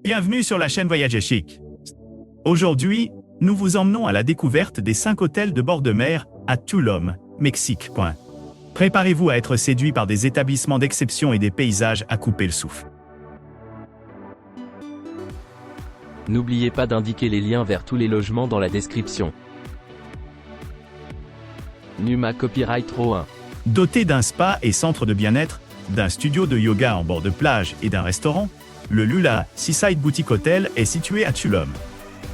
Bienvenue sur la chaîne Voyager Chic. Aujourd'hui, nous vous emmenons à la découverte des 5 hôtels de bord de mer à Tulum, Mexique. Préparez-vous à être séduit par des établissements d'exception et des paysages à couper le souffle. N'oubliez pas d'indiquer les liens vers tous les logements dans la description. Numa Copyright Row 1. Doté d'un spa et centre de bien-être, d'un studio de yoga en bord de plage et d'un restaurant, le Lula Seaside Boutique Hotel est situé à Tulum.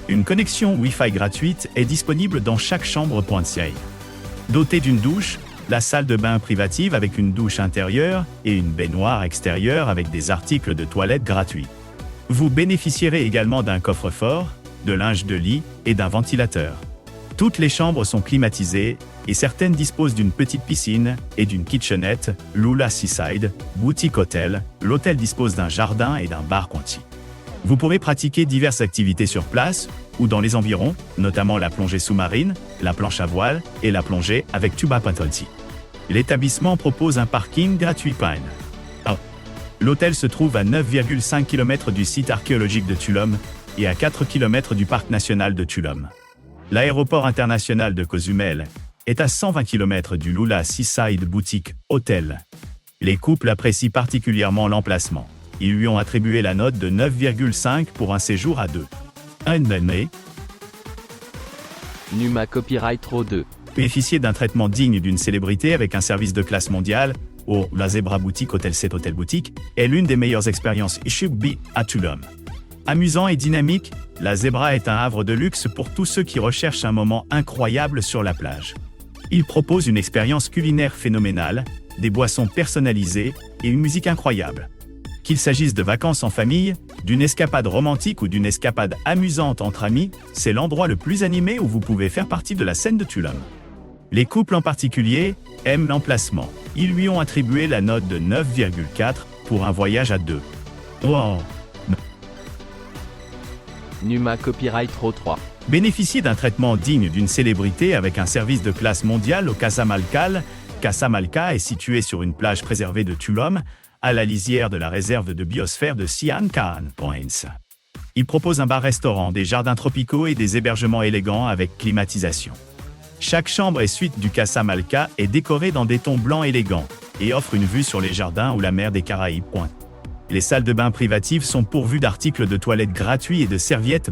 Une connexion Wi-Fi gratuite est disponible dans chaque chambre pointe-ciel. Doté d'une douche, la salle de bain privative avec une douche intérieure et une baignoire extérieure avec des articles de toilette gratuits. Vous bénéficierez également d'un coffre-fort, de linge de lit et d'un ventilateur. Toutes les chambres sont climatisées et certaines disposent d'une petite piscine et d'une kitchenette. Lula Seaside Boutique Hotel, l'hôtel dispose d'un jardin et d'un bar quanti. Vous pourrez pratiquer diverses activités sur place ou dans les environs, notamment la plongée sous-marine, la planche à voile et la plongée avec tuba paddle. L'établissement propose un parking gratuit. L'hôtel se trouve à 9,5 km du site archéologique de Tulum et à 4 km du parc national de Tulum. L'aéroport international de Cozumel est à 120 km du Lula Seaside Boutique Hotel. Les couples apprécient particulièrement l'emplacement. Ils lui ont attribué la note de 9,5 pour un séjour à deux. Numa Copyright Row 2. Bénéficier d'un traitement digne d'une célébrité avec un service de classe mondiale, la Zebra Boutique Hotel 7 Hotel Boutique, est l'une des meilleures expériences Ishugbi à Tulum. Amusant et dynamique, la Zebra est un havre de luxe pour tous ceux qui recherchent un moment incroyable sur la plage. Il propose une expérience culinaire phénoménale, des boissons personnalisées et une musique incroyable. Qu'il s'agisse de vacances en famille, d'une escapade romantique ou d'une escapade amusante entre amis, c'est l'endroit le plus animé où vous pouvez faire partie de la scène de Tulum. Les couples en particulier aiment l'emplacement. Ils lui ont attribué la note de 9,4 pour un voyage à deux. Numa Copyright Row 3. Bénéficier d'un traitement digne d'une célébrité avec un service de classe mondiale au Casa Malcal. Casa Malca est situé sur une plage préservée de Tulum, à la lisière de la réserve de biosphère de Sian Ka'an Points. Il propose un bar-restaurant, des jardins tropicaux et des hébergements élégants avec climatisation. Chaque chambre et suite du Casa Malca est décorée dans des tons blancs élégants et offre une vue sur les jardins ou la mer des Caraïbes. Les salles de bain privatives sont pourvues d'articles de toilette gratuits et de serviettes.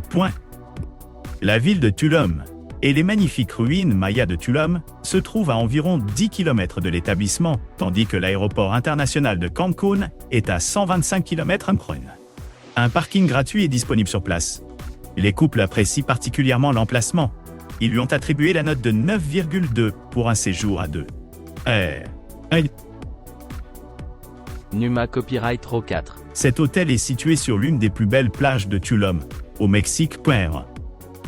La ville de Tulum et les magnifiques ruines mayas de Tulum se trouvent à environ 10 km de l'établissement, tandis que l'aéroport international de Cancún est à 125 km. Un parking gratuit est disponible sur place. Les couples apprécient particulièrement l'emplacement. Ils lui ont attribué la note de 9,2 pour un séjour à deux. Numa Copyright Row 4. Cet hôtel est situé sur l'une des plus belles plages de Tulum, au Mexique.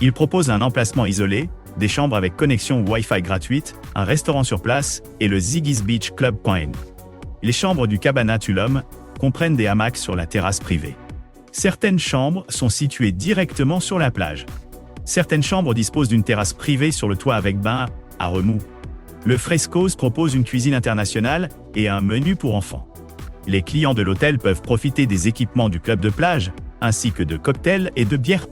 Il propose un emplacement isolé, des chambres avec connexion Wi-Fi gratuite, un restaurant sur place et le Ziggy's Beach Club. Les chambres du Cabana Tulum comprennent des hamacs sur la terrasse privée. Certaines chambres sont situées directement sur la plage. Certaines chambres disposent d'une terrasse privée sur le toit avec bain à remous. Le Fresco's propose une cuisine internationale et un menu pour enfants. Les clients de l'hôtel peuvent profiter des équipements du club de plage, ainsi que de cocktails et de bières.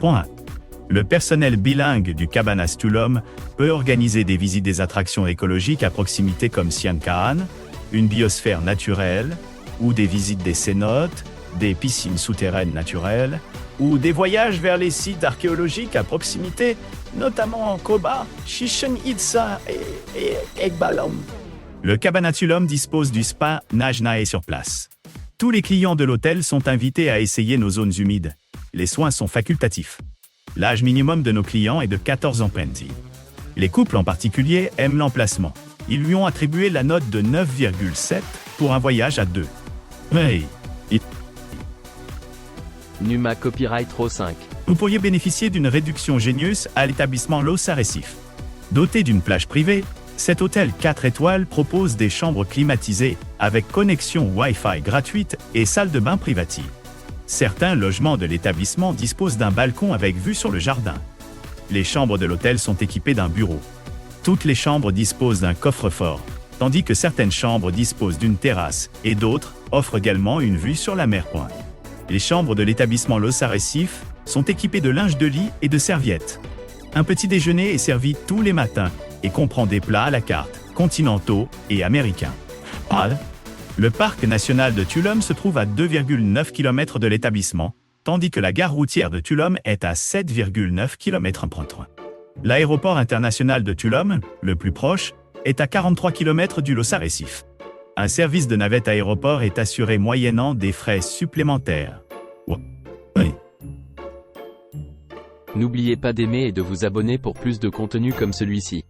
Le personnel bilingue du Cabanas Tulum peut organiser des visites des attractions écologiques à proximité comme Sian Ka'an, une biosphère naturelle, ou des visites des cénotes, des piscines souterraines naturelles, ou des voyages vers les sites archéologiques à proximité, notamment en Koba, Chichen Itza et Ekbalom. Le Cabana Tulum dispose du spa Najnae sur place. Tous les clients de l'hôtel sont invités à essayer nos zones humides. Les soins sont facultatifs. L'âge minimum de nos clients est de 14 ans. Les couples en particulier aiment l'emplacement. Ils lui ont attribué la note de 9,7 pour un voyage à deux. Numa Copyright Row 5. Vous pourriez bénéficier d'une réduction génieuse à l'établissement Los Arrecifes. Doté d'une plage privée, cet hôtel 4 étoiles propose des chambres climatisées avec connexion Wi-Fi gratuite et salle de bain privative. Certains logements de l'établissement disposent d'un balcon avec vue sur le jardin. Les chambres de l'hôtel sont équipées d'un bureau. Toutes les chambres disposent d'un coffre-fort, tandis que certaines chambres disposent d'une terrasse et d'autres offrent également une vue sur la mer. Les chambres de l'établissement Los Arrecifes sont équipées de linge de lit et de serviettes. Un petit déjeuner est servi tous les matins et comprend des plats à la carte, continentaux et américains. Le parc national de Tulum se trouve à 2,9 km de l'établissement, tandis que la gare routière de Tulum est à 7,9 km. L'aéroport international de Tulum, le plus proche, est à 43 km du Los Arrecifes. Un service de navette aéroport est assuré moyennant des frais supplémentaires. N'oubliez pas d'aimer et de vous abonner pour plus de contenu comme celui-ci.